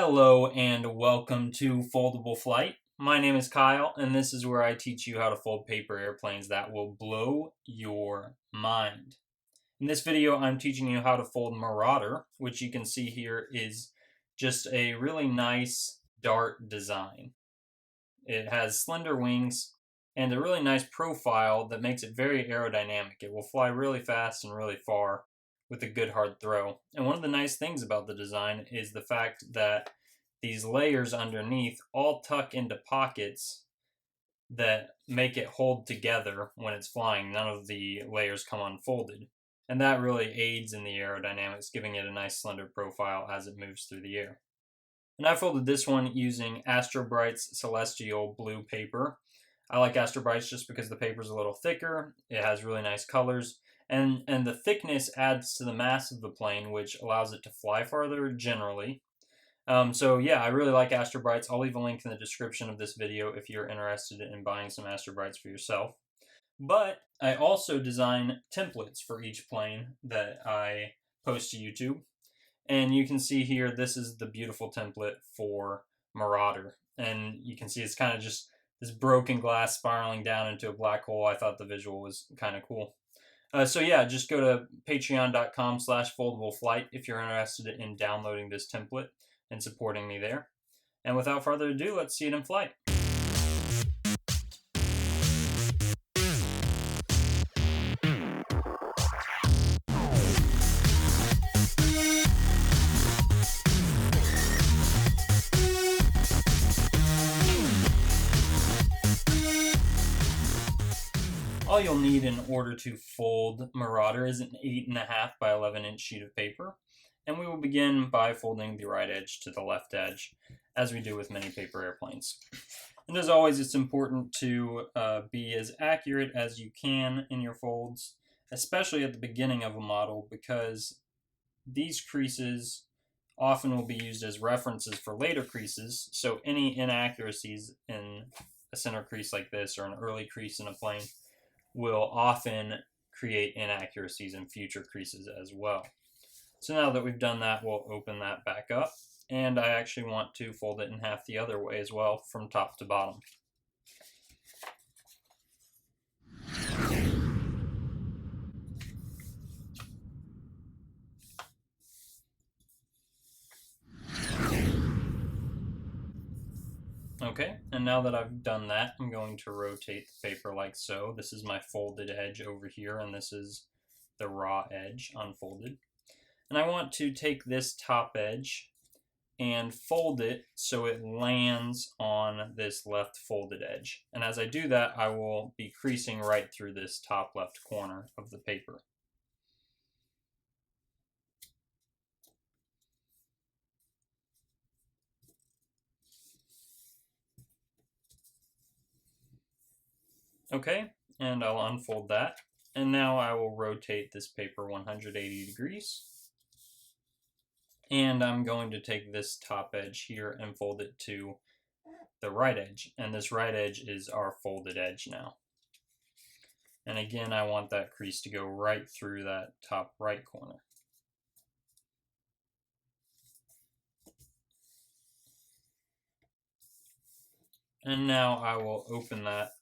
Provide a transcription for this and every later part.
Hello and welcome to Foldable Flight. My name is Kyle, and this is where I teach you how to fold paper airplanes that will blow your mind. In this video, I'm teaching you how to fold Marauder, which you can see here is just a really nice dart design. It has slender wings and a really nice profile that makes it very aerodynamic. It will fly really fast and really far with a good hard throw. And one of the nice things about the design is the fact that these layers underneath all tuck into pockets that make it hold together when it's flying. None of the layers come unfolded. And that really aids in the aerodynamics, giving it a nice slender profile as it moves through the air. And I folded this one using ASTROBRIGHTS Celestial Blue paper. I like ASTROBRIGHTS just because the paper is a little thicker, it has really nice colors, and the thickness adds to the mass of the plane, which allows it to fly farther generally. So yeah, I really like ASTROBRIGHTS. I'll leave a link in the description of this video if you're interested in buying some ASTROBRIGHTS for yourself. But I also design templates for each plane that I post to YouTube. And you can see here, this is the beautiful template for Marauder. And you can see it's kind of just this broken glass spiraling down into a black hole. I thought the visual was kind of cool. So yeah, just go to patreon.com/foldableflight if you're interested in downloading this template and supporting me there. And without further ado, let's see it in flight. All you'll need in order to fold Marauder is an 8.5 by 11 inch sheet of paper, and we will begin by folding the right edge to the left edge, as we do with many paper airplanes. And as always, it's important to be as accurate as you can in your folds, especially at the beginning of a model, because these creases often will be used as references for later creases, so any inaccuracies in a center crease like this or an early crease in a plane will often create inaccuracies in future creases as well. So now that we've done that, we'll open that back up, and I actually want to fold it in half the other way as well, from top to bottom. Okay, and now that I've done that, I'm going to rotate the paper like so. This is my folded edge over here, and this is the raw edge unfolded. And I want to take this top edge and fold it so it lands on this left folded edge. And as I do that, I will be creasing right through this top left corner of the paper. Okay, and I'll unfold that. And now I will rotate this paper 180 degrees. And I'm going to take this top edge here and fold it to the right edge. And this right edge is our folded edge now. And again, I want that crease to go right through that top right corner. And now I will open that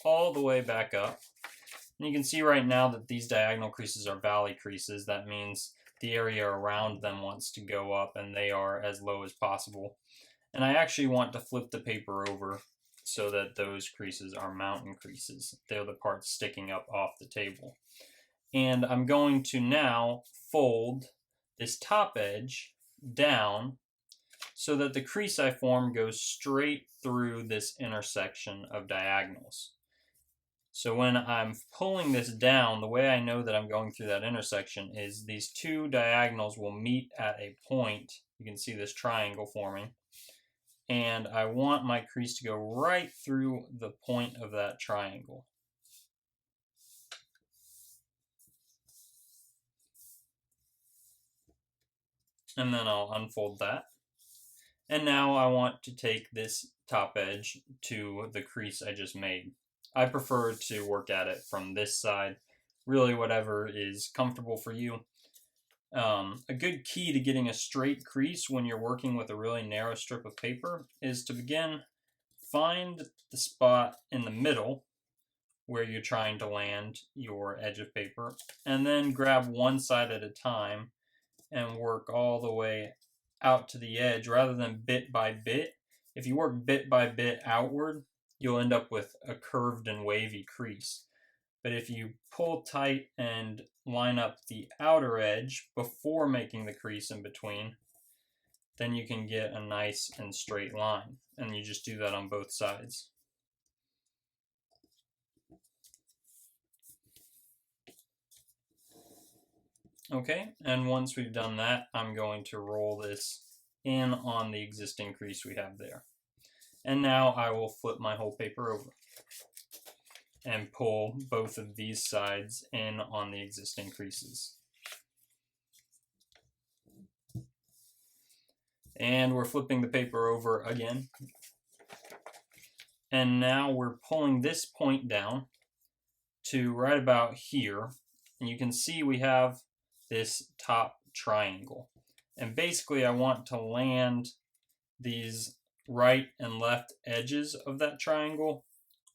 all the way back up. And you can see right now that these diagonal creases are valley creases. That means the area around them wants to go up, and they are as low as possible. And I actually want to flip the paper over so that those creases are mountain creases. They're the parts sticking up off the table. And I'm going to now fold this top edge down so that the crease I form goes straight through this intersection of diagonals. So when I'm pulling this down, the way I know that I'm going through that intersection is these two diagonals will meet at a point. You can see this triangle forming. And I want my crease to go right through the point of that triangle. And then I'll unfold that. And now I want to take this top edge to the crease I just made. I prefer to work at it from this side, really whatever is comfortable for you. A good key to getting a straight crease when you're working with a really narrow strip of paper is to begin, find the spot in the middle where you're trying to land your edge of paper, and then grab one side at a time and work all the way out to the edge rather than bit by bit. If you work bit by bit outward, you'll end up with a curved and wavy crease. But if you pull tight and line up the outer edge before making the crease in between, then you can get a nice and straight line. And you just do that on both sides. Okay, and once we've done that, I'm going to roll this in on the existing crease we have there. And now I will flip my whole paper over and pull both of these sides in on the existing creases. And we're flipping the paper over again. And now we're pulling this point down to right about here. And you can see we have this top triangle. And basically I want to land these right and left edges of that triangle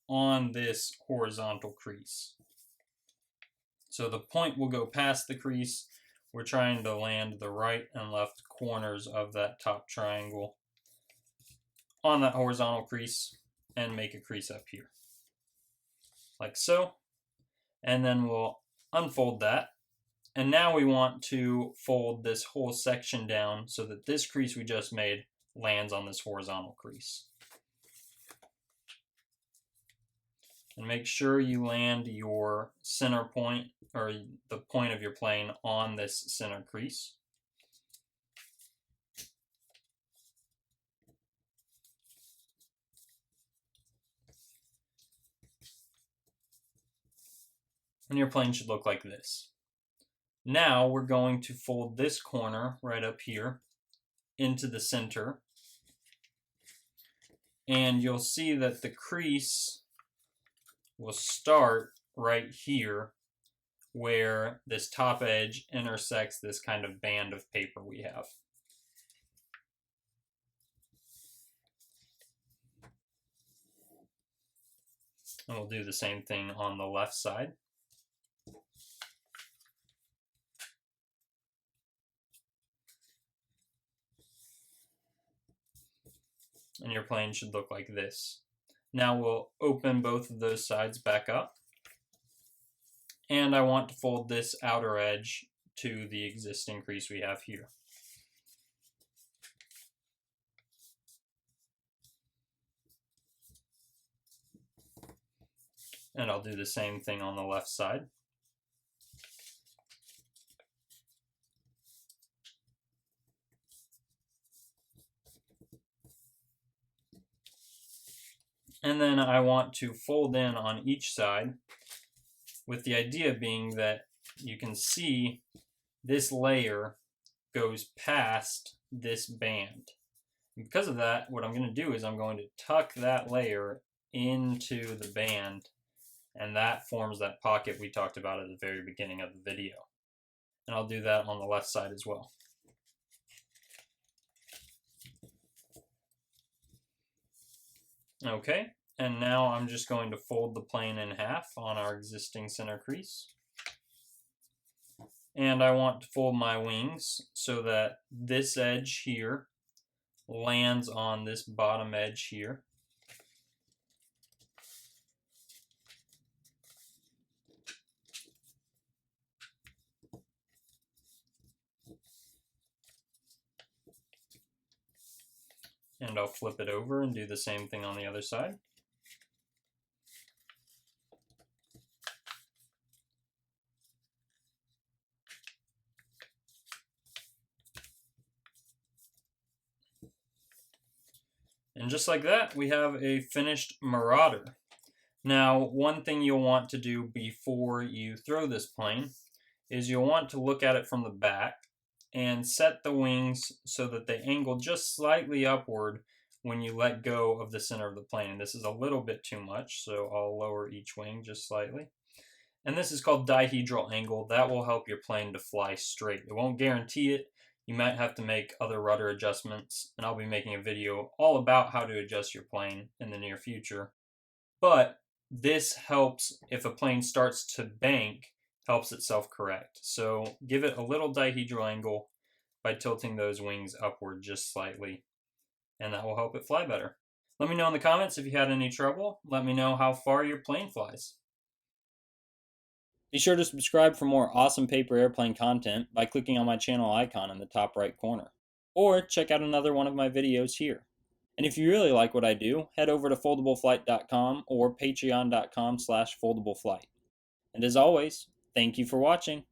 on this horizontal crease. So the point will go past the crease. We're trying to land the right and left corners of that top triangle on that horizontal crease and make a crease up here, like so. And then we'll unfold that. And now we want to fold this whole section down so that this crease we just made lands on this horizontal crease. And make sure you land your center point, or the point of your plane, on this center crease. And your plane should look like this. Now we're going to fold this corner right up here into the center. And you'll see that the crease will start right here where this top edge intersects this kind of band of paper we have. And we'll do the same thing on the left side. And your plane should look like this. Now we'll open both of those sides back up. And I want to fold this outer edge to the existing crease we have here. And I'll do the same thing on the left side. And then I want to fold in on each side, with the idea being that you can see this layer goes past this band. And because of that, what I'm going to do is I'm going to tuck that layer into the band, and that forms that pocket we talked about at the very beginning of the video. And I'll do that on the left side as well. Okay, and now I'm just going to fold the plane in half on our existing center crease. And I want to fold my wings so that this edge here lands on this bottom edge here. And I'll flip it over and do the same thing on the other side. And just like that, we have a finished Marauder. Now, one thing you'll want to do before you throw this plane is you'll want to look at it from the back and set the wings so that they angle just slightly upward when you let go of the center of the plane. And this is a little bit too much, so I'll lower each wing just slightly. and this is called Dihedral Angle. That will help your plane to fly straight. It won't guarantee it. You might have to make other rudder adjustments, and I'll be making a video all about how to adjust your plane in the near future. But this helps if a plane starts to bank, helps it self-correct. So give it a little dihedral angle by tilting those wings upward just slightly, and that will help it fly better. Let me know in the comments if you had any trouble. Let me know how far your plane flies. Be sure to subscribe for more awesome paper airplane content by clicking on my channel icon in the top right corner. Or check out another one of my videos here. And if you really like what I do, head over to foldableflight.com or patreon.com/foldableflight. And as always, thank you for watching.